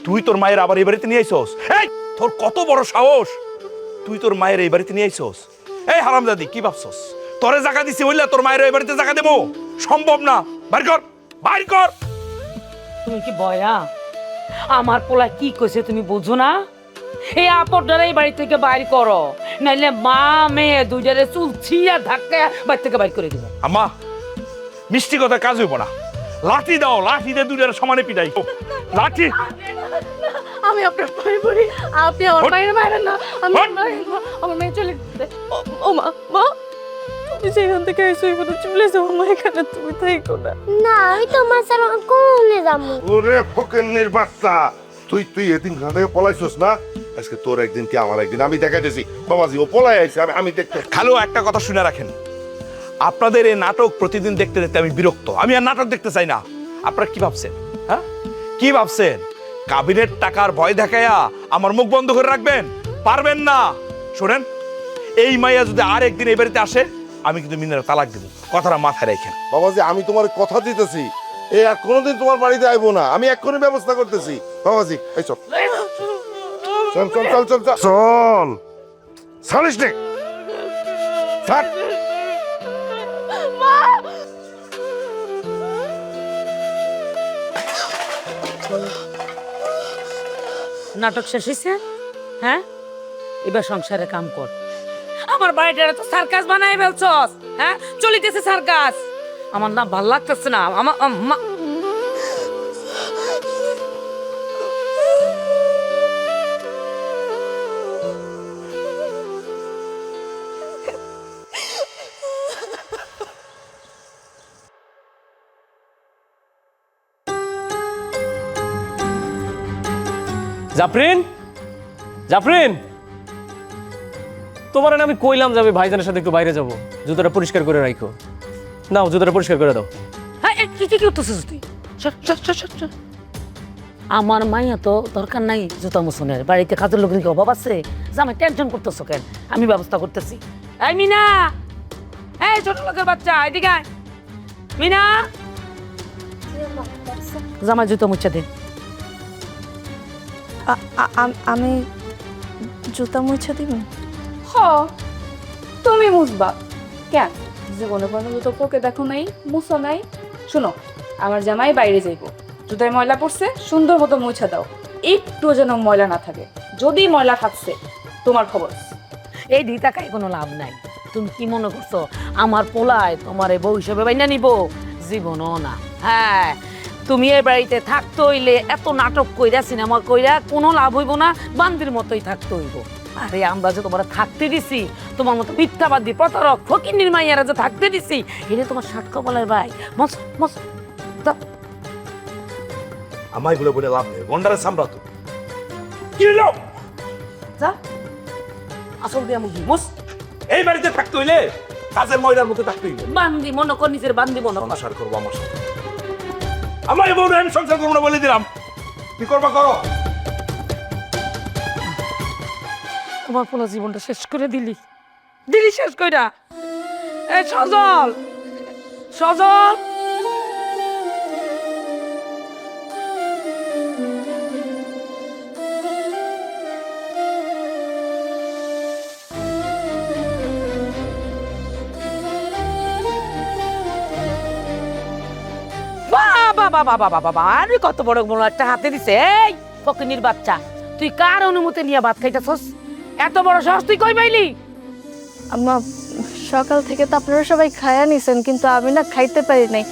তুই তোর মায়ের আবার এই বাড়িতে নিয়ে আইছস? এই তোর কত বড় সাহস, তুই তোর মায়ের এই বাড়িতে নিয়ে আইছস? এই হারামজাদি কি ভাবছস তোরে জায়গা দিছি বললা তোর মায়ের এই বাড়িতে জায়গা দেবো? সম্ভব না, বাইর কর বাইর কর। তুমি কি বয়া আমার পোলা কি কইছে তুমি বুঝো না? এই আপরটারে এই বাড়ি থেকে বাইর করো, নাইলে মা মেয়ে দুইটারে চুল ছিঁড়া ধাক্কা বাড়ি থেকে বাইর করে দিব। আম্মা মিষ্টি কথা কাজ হইব না, লাঠি দাও, লাঠি দিয়ে দুইটার সমানে পিটাই। লাঠি আমি আপনার পায়ে পড়ি, আপনি আমার মায়ের মায়ের না, আমি আমার মেয়ে চলে যেতে। ও মা, মা তুমি সেখান থেকে এসে চলে যাও মা, এখানে তুমি থাইকো না। না আমি তোমার ছাড়া কোনে যাবো? ওরে ফকিন্নির বাচ্চা, তুই এদিন ঘাট থেকে পলাইছস না, আজকে তোর একদিন কি আমার একদিন, আমি দেখাইতেছি বাবাজি ও পলাই আইছে, আমি দেখতে। খালো একটা কথা শুনে রাখেন, আপনাদের এই নাটক প্রতিদিন দেখতে দেখতে আমি বিরক্ত, আমি আর নাটক দেখতে চাই না। আপনারা কি ভাবছেন? হ্যাঁ কি ভাবছেন? কাবিনের টাকার ভয় দেখাইয়া আমার মুখ বন্ধ করে রাখবেন? পারবেন না। শোনেন, এই মাইয়া যদি আর একদিন এই বাড়িতে আসে, আমি কিন্তু মিনার তালাক দিব, কথাটা মাথায় রাখেন। বাবাজি আমি তোমার কথা দিতেছি, এই আর কোনোদিন তোমার বাড়িতে আইবো না, আমি এক্ষুনি ব্যবস্থা করতেছি। বাবাজি এই চল চল চল চল চল চল চল, সালিস নে থাক। নাটক শেষ হয়েছে? হ্যাঁ এবার সংসারে কাম কর। আমার বাড়িটা তো সার্কাস বানাই ফেলছস, হ্যাঁ চলিতেছে সার্কাস, আমার না ভাল লাগতেছে না। আমার জাফরিন, জাফরিন, তোমার না আমি কইলাম যে আমি ভাইজানের সাথে একটু বাইরে যাব, জুতোটা পরিষ্কার করে রাখো। নাও জুতোটা পরিষ্কার করে দাও। হ্যাঁ কি কি করতেছিস তুই? আমার মাইয়া তো দরকার নাই জুতা মোছনের, বাড়িতে কাজের লোকের কি অভাব আছে? জামাই টেনশন করতেছো কেন? আমি ব্যবস্থা করতেছি। এই মিনা, এই ছোট লোকের বাচ্চা এদিকে আয়। মিনা, জামাই জুতো মুছে দে। আমি জুতা মুছে দিব? হ তুমি মুছবা কেন? জীবনে কোনো জুতো পোকে দেখো নাই, মুছো নাই? শুনো, আমার জামাই বাইরে যাইব, জুতায় ময়লা পড়ছে সুন্দর মতো মুছে দাও, একটু যেন ময়লা না থাকে। যদি ময়লা থাকছে তোমার খবর। এই টাকায় কোনো লাভ নাই। তুমি কি মনে করছো আমার পোলায় তোমার এই বউ হিসেবে বাইনা নিব? জীবনও না। হ্যাঁ তুমি এই বাড়িতে থাকতে হইলে এত নাটক কইরা সিনেমা কইরা কোনো লাভ হইব না, বান্দির মতোই থাকতে হইব। আরে আমরা যে তোমার থাকতে দিছি, তোমার মতো মিথ্যাবাদী প্রতারক ফকিন্নির মাইয়ারা যে থাকতে দিছি, এটা তোমার ষাট কপালের ভাই। মস মস আমায় বলে বলে লাভ নেই, গন্ডারে সামরা তো কি হলো? যা আসল দিয়া মুগি মস। এই বাড়িতে থাকতে হইলে কাজের ময়দার মধ্যে থাকতে হইবে। বান্দি মনে কর, নিজের বান্দি মনে কর। সংসার করবো আমার সাথে, আমার বউ আমি সংসার করবো না বলে দিলাম। কি করবা করো। তোমার পুরো জীবনটা শেষ করে দিলি, দিলি শেষ কইরা। এই সজল, সজল বাবা বাবা বাবা আরে কত বড় বড় একটা হাতে দিছে। এই ফকিনির বাচ্চা, তুই কার অনুমতি নিয়ে ভাত খাইতেছস? এত বড় সাহস তুই কই পাইলি? আম্মা সকাল থেকে তো আপনারা সবাই খায়া নিছেন, কিন্তু আমি না খাইতে পারি নাই।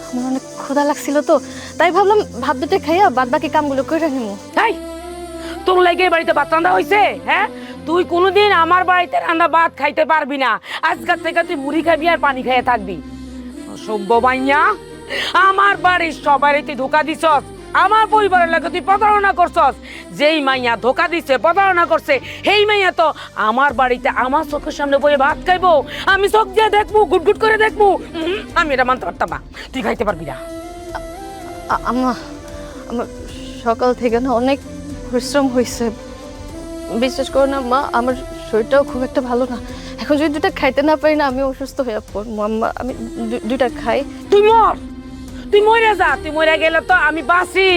আমার অনেক ক্ষুধা লাগছিল তো, তাই ভাবলাম ভাত দুটো খাইয়া বাদ বাকি কামগুলো করে নিবো। এই তোর লাগে বাড়িতে ভাত রান্না হয়েছে? হ্যাঁ, তুই কোনোদিন আমার বাড়িতে রান্না ভাত খাইতে পারবি না। আজকাল থেকে তুই মুড়ি খাবি আর পানি খাইয়ে থাকবি। অসভ্য মাইয়া, আমার বাড়ির সবাই তুই ধোকা দিছস, আমার পরিবারের লাগে তুই প্রতারণা করছস। যেই মাইয়া ধোকা দিছে, প্রতারণা করছে, সেই মাইয়া তো আমার বাড়িতে আমার চোখের সামনে বসে ভাত খাইবো, আমি চোখ দিয়ে দেখবো, গুটগুট করে দেখবো। আমি এটা মানতে পারতাম না, তুই খাইতে পারবি না। আম্মা আমার সকাল থেকে না অনেক পরিশ্রম হয়েছে, বিশ্বাস করো না মা, আমার শরীরটাও খুব একটা ভালো না। এখন যদি দুটা খাইতে না পারি না, আমি অসুস্থ হয়ে পড়বো। আম্মা আমি দুইটা খাই। তুই মর, তুই মরে যা। তুই মরে গেলে তো আমি বাঁচি,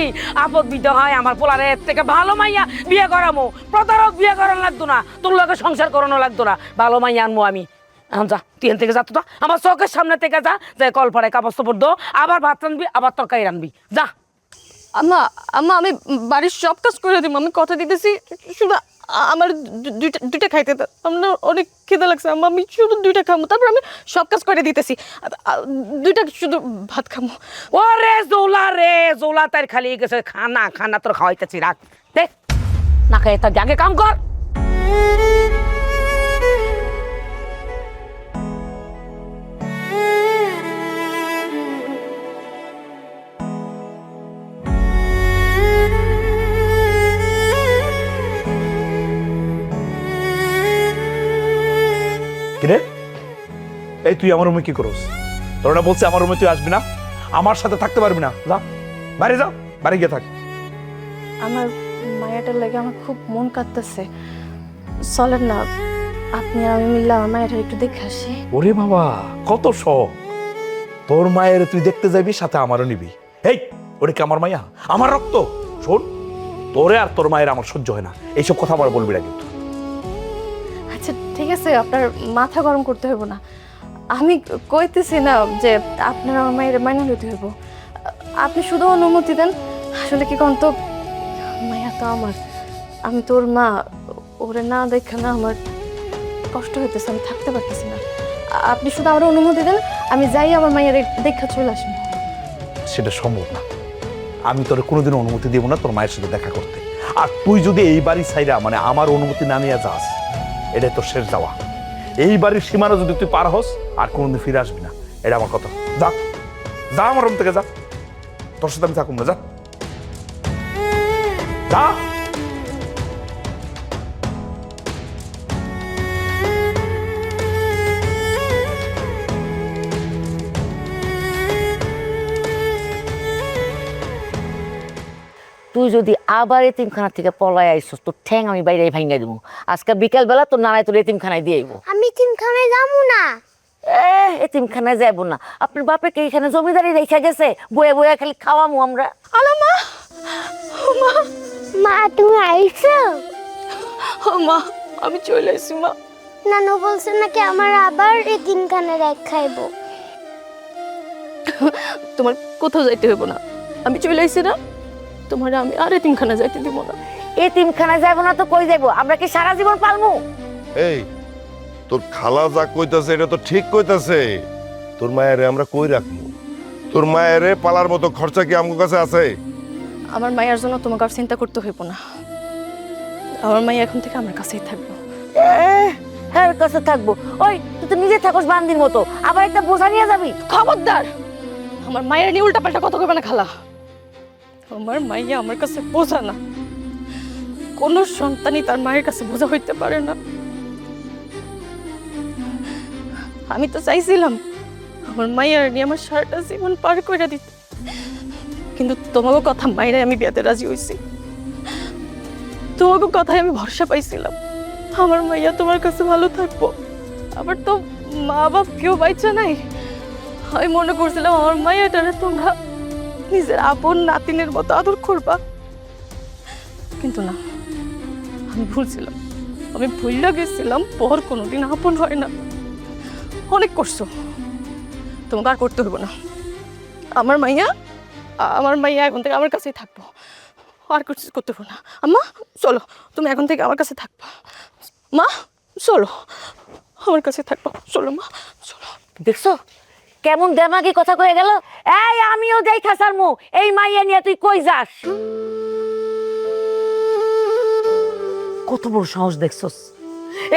আপদ বিধ হয়। আমার পোলারে এর থেকে ভালো মাইয়া বিয়ে করামো, প্রতারক বিয়ে করানো লাগতো না, তোর লগে সংসার করানো লাগতো না, ভালো মাইয়া আনবো আমি। এখন যা, তুই এখান থেকে যা, তো আমার চোখের সামনে থেকে যা, যাই কল পাড়ায় কাপড় চোপড় দো, আবার ভাত রানবি, আবার তরকারি রানবি, যা। আম্মা আম্মা আমি বাড়ির সব কাজ করে দিব, আমি কথা দিতেছি। শুধু আমার দুইটা খাইতে দাও, আমার অনেক খিদে লাগছে আম্মা, আমি শুধু দুইটা খাবো, তারপর আমি সব কাজ করে দিতেছি। দুইটা শুধু ভাত খাবো। ও রে জোলা তার খালি গেছে খানা, খানা তোর খাওয়াইতেছি, রাখ দেখ না খাই তার আগে কাম কর। কিরে, এই তুই আমার রুমে কি করস? তোর না বলছে আমার রুমে তুই আসবি না, আমার সাথে থাকতে পারবি না, যা বাইরে যা, বাইরে গিয়ে থাক। আমার মায়াটার লাগে আমার খুব মন কাঁদতেছে, চলেন না আপনি আর আমি মিললে আমার মায়াটার একটু দেখে আসি। ওরে বাবা, কত শখ! তোর মায়ের তুই দেখতে যাবি, সাথে আমারও নিবি। এই ওরে কি আমার মাইয়া, আমার রক্ত। শোন, তোরে আর তোর মায়ের আমার সহ্য হয় না, এইসব কথা আবার বলবি না কিন্তু। আচ্ছা ঠিক আছে, আপনার মাথা গরম করতে হইব না। আমি কইতেছি না যে আপনার আমার মায়ের মাইনা লইতে হইব, আপনি শুধু অনুমতি দেন। আসলে কি কোন তো, মায়া তো আমার, আমি তোর মা, ওরে না দেখে না আমার কষ্ট হইতেছে, আমি থাকতে পারতেছি না। আপনি শুধু আমার অনুমতি দেন, আমি যাই আমার মায়ের দেখা চলে আসবো। সেটা সম্ভব না, আমি তোর কোনোদিন অনুমতি দিব না তোর মায়ের সাথে দেখা করতে। আর তুই যদি এই বাড়ির সাইডা মানে আমার অনুমতি না নিয়ে যাস, এটাই তোর শেষ যাওয়া। এই বাড়ির সীমানা যদি তুই পার হস, আর কোনোদিন ফিরে আসবি না, এটা আমার কথা। যা যা, আমার রুম থেকে যা, তোর সাথে আমি থাকুম না, যা যা। তুই যদি আবার এতিমখানা থেকে পলায় আইসস, তোর ঠ্যাং আমি বাইরে ভাঙ্গাই দেবো। আজকে বিকালবেলা তোর নানায় তোর এতিমখানায় দিয়ে আইবো। আমি তিনখানায় যাবো না। এতিমখানায় যাইবো না? আপনার বাপেকে এখানে জমিদারি রেখে গেছে, বয়ে বয়ে খালি খাওয়ামু আমরা। আলো মা, মা মা তুমি আইছো? মা আমি চলে আসি মা। নানু বলছে নাকি আমার আবার এই তিনখানে রাখ খাইবো। তোমার কোথাও যাইতে হইব না, আমি চলে আইছি না, তোমার আমি আর এতিমখানা যাইতে দিব না। এতিমখানায় যাইবো না তো কই যাইবো? আমরা কি সারা জীবন পালমু? এই তোর খালা যা কইতাছে এটা তো ঠিক কইতাছে। তোর মায়েরে আমরা কই রাখবো? তোর মায়েরে পালার মতো খরচা কি আমার কাছে আছে? আমার মায়ের জন্য তোমাকে আর চিন্তা করতে হইব না, আমার মাই এখন থেকে আমার কাছেই থাকবো। হ্যাঁ কাছে থাকবো? ওই তুই তো নিজে থাকস বান্দির মতো, আবার একটা বোঝা নিয়ে যাবি? খবরদার, আমার মায়ের নিয়ে উল্টা পাল্টা কথা কইবে না খালা। আমার মাইয়া আমার কাছে বোঝা না, কোনো সন্তানই তার মায়ের কাছে বোঝা হইতে পারে না। আমি তো চাইছিলাম আমার মাইয়ার নিয়ে আমার সারাটা জীবন পার করে দিতে, কিন্তু তোমাকে কথা মাইরে আমি বিয়াতে রাজি হইছি। তোমাকে কথায় আমি ভরসা পাইছিলাম আমার মাইয়া তোমার কাছে ভালো থাকবো। আবার তো মা বাপ কেউ বাইচা নাই, আমি মনে করছিলাম আমার মাইয়াটারে তোমরা নিজের আপন নাতিনের মতো আদর করবা, কিন্তু না, আমি ভুলছিলাম। আমি ভুললা গেছিলাম পর কোনোদিন আপন হয় না। অনেক করছো, তোমাকে আর করতে হইব না। আমার মাইয়া আমার মাইয়া এখন থেকে আমার কাছেই থাকবো, আর কিছু করতে পারবো না। আম্মা চলো, তুমি এখন থেকে আমার কাছে থাকবা। মা চলো, আমার কাছে থাকবো, চলো মা চলো। দেখছো কেমন দেমাগি কথা কয়ে গেল। এই আমিও যাই খাসার মু, এই মাইয়া নিয়ে তুই কই যাস? কত বড় সাহস দেখছস,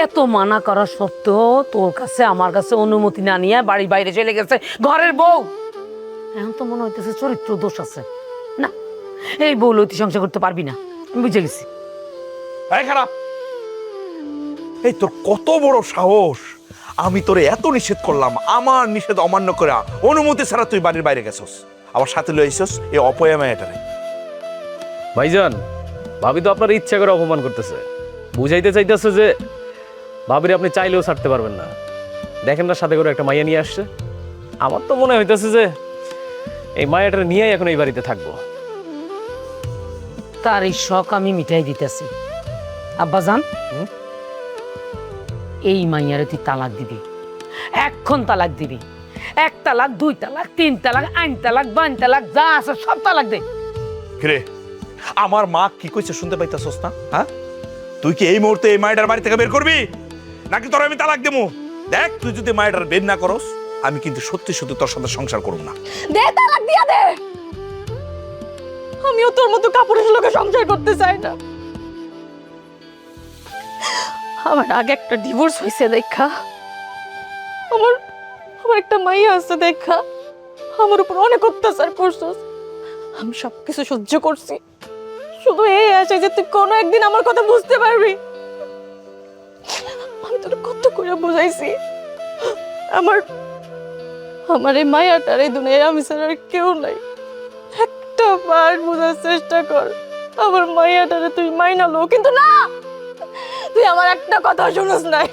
এত মানা করা সত্ত্বেও তোর কাছে আমার কাছে অনুমতি না নিয়ে বাড়ির বাইরে চলে গেছে ঘরের বউ। এখন তো মনে হইতেছে চরিত্র দোষ আছে। না, এই বউ লইতে সংসার করতে পারবি না, আমি বুঝে গেছি। এই খারাপ, এই তোর কত বড় সাহস! আমি তোরে এত নিষেধ করলাম, আমার নিষেধ অমান্য করে অনুমতি ছাড়া তুই বাড়ির বাইরে গেছস, আবার সাথে লইছস এই অপয়া মেয়েটারে। ভাইজান, ভাবি তো আপনার ইচ্ছা করে অপমান করতেছে, বুঝাইতে চাইতেছে যে ভাবিরে আপনি চাইলেও ছাড়তে পারবেন না। দেখেন না সাথে করে একটা মাইয়া নিয়ে আসছে। আমার তো মনে হইতেছে যে এই মায়াটা নিয়েই এখন এই বাড়িতে থাকবো। তার এই শখ আমি মিটাই দিতেছি। আব্বাজান, এই মাইয়ারে তুই তালাক দিবি, এখন তালাক দিবি। 1 তালাক, 2 তালাক, 3 তালাক, 8 তালাক, 12 তালাক, যা আছে সব তালাক দে। কিরে, আমার মা কি কইছে শুনতে পাইতাছস না? হ্যাঁ, তুই কি এই মুহূর্তে এই মায়েটার বাড়ি থেকে বের করবি, নাকি তোর আমি তালাক দেবো? দেখ, তুই যদি মায়েটার বের না করস, আমি কিন্তু সত্যি সত্যি তোর সাথে সংসার করব না। দে, তালাক দিয়া দে। আমিও তোর মতো কাপুরুষ লোকে সংসার করতে চাই না। আমার আগে একটা ডিভোর্স হয়েছে দেখা, আমার আমার একটা মাইয়া আছে দেখা আমার উপর অনেক অত্যাচার করছস। আমি সবকিছু সহ্য করছি, শুধু এই আশা যে তুই কোনো একদিন আমার কথা বুঝতে পারবি। আমি তোর কত করে বুঝাইছি, আমার আমার এই মায়াটার এই দুনিয়ায় আমি ছাড়া আর কেউ নাই। একটা বার বোঝার চেষ্টা কর, আমার মায়াটারে তুই মাইনা লো। কিন্তু না, তুই আমার একটা কথা শুনস নাই,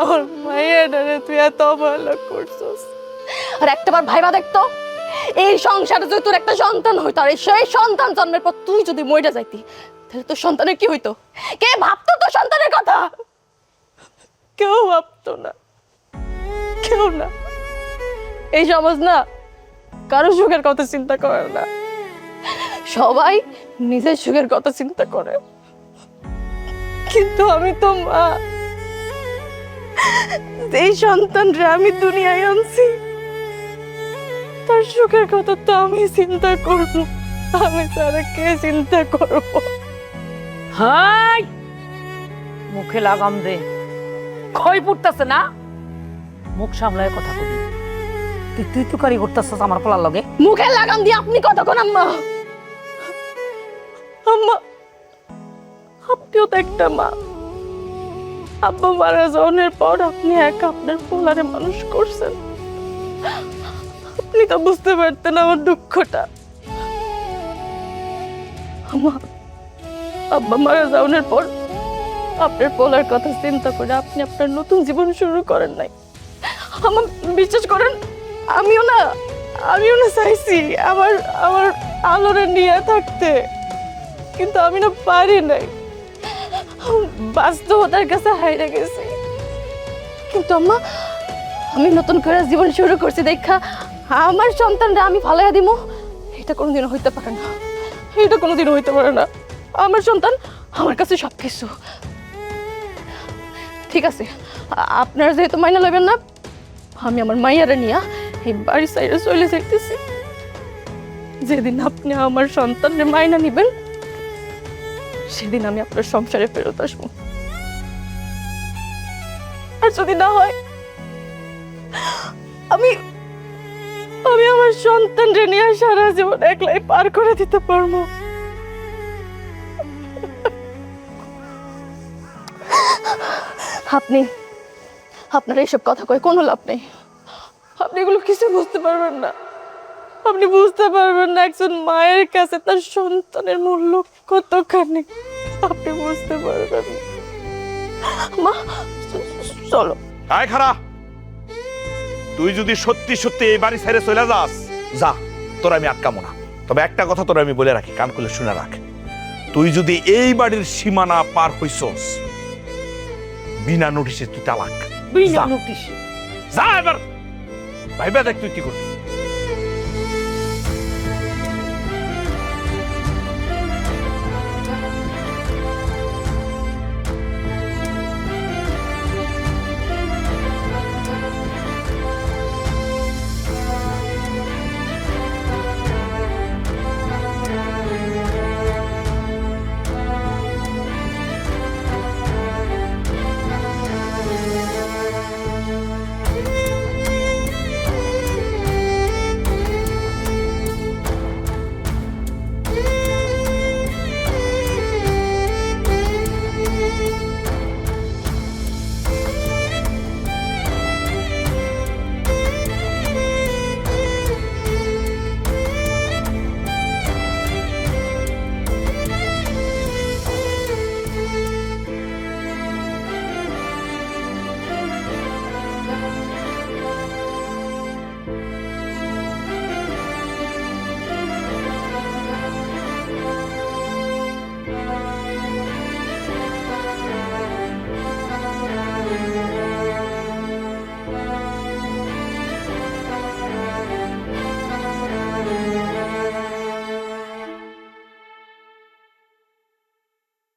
আমার মায়াটারে তুই এত অবহেলা করছস। আর একটাবার ভাইবা দেখতো, এই সংসারে যদি তোর একটা সন্তান হইতো, আর সেই সন্তান জন্মের পর তুই যদি মইরা যাইতি, তাহলে তোর সন্তানের কি হইতো? কে ভাবতো তোর সন্তানের কথা? কেউ ভাবতো না, কেউ না। এই সমাজ না কারো সুখের কথা চিন্তা করে না, সবাই নিজের সুখের কথা চিন্তা করে। কিন্তু আমি তো মা, এই সন্তানরা আমি দুনিয়ায় আনছি, তার সুখের কথা তো আমি চিন্তা করবো, আমি ছাড়া কে চিন্তা করবো? হাই, মুখে লাগাম দে, খই পড়তেছে না, মুখ সামলায় কথা কবি। তুই তো কারি করতেছস আমার পোলার লগে। মুখে লাগাম দিয়ে আপনি কথা কোন? আম্মা, আম্মা আপনিও তো একটা মা। আব্বা মারা যাওয়ার পর আপনি একা আপনার পোলারে মানুষ করছেন। আপনি তো বুঝতে পারতেন আমার দুঃখটা। আম্মা, আব্বা মারা যাওয়ার পর আপনার পোলার কথা চিন্তা করে আপনি আপনার নতুন জীবন শুরু করেন নাই। আমার বিশ্বাস করেন, আমিও না চাইছি আমার আমার আলোরে নিয়ে থাকতে, কিন্তু আমি না পারি নাই, বাস্তবতার কাছে হাইরা গেছি। কিন্তু আম্মা, আমি নতুন করে জীবন শুরু করছি দেখা আমার সন্তানরা আমি ফালাইয়া দিব, এটা কোনোদিনও হইতে পারে না, এটা কোনোদিনও হইতে পারে না। আমার সন্তান আমার কাছে সবকিছু। ঠিক আছে, আপনারা যেহেতু মাইনা লইবেন না, আমি আমার মাইয়ারা নিয়ে এই বাড়ির সাইডে চলে যাইতেছি। যেদিন আপনি আমার সন্তানের মাইনা নিবেন, সেদিন আমি আপনার সংসারে ফেরত আসবো। আর যদি না হয়, আমি আমি আমার সন্তানরে নিয়ে সারা জীবন একলাই পার করে দিতে পারবো। আপনি আপনার এইসব কথা কয়ে কোনো লাভ নেই। আপনি এগুলো কিছু বুঝতে পারবেন না। আপনি বুঝতে পারবেন না একজন মায়ের কাছে তার সন্তানের মূল্য কতখানি। আপনি বুঝতে পারবেন না। মা চলো। আয় খারা, তুই যদি সত্যি সত্যি এই বাড়ি ছেড়ে চলে যাস, যা, তোর আমি আটকামো না। তবে একটা কথা তোর আমি বলে রাখি, কান খুলে শুনে রাখ, তুই যদি এই বাড়ির সীমানা পার হইছস, বিনা নোটিশে তুই তালাক। বিনা নোটিশে যা এবার ভাইবা দেখ তুই কি করবি।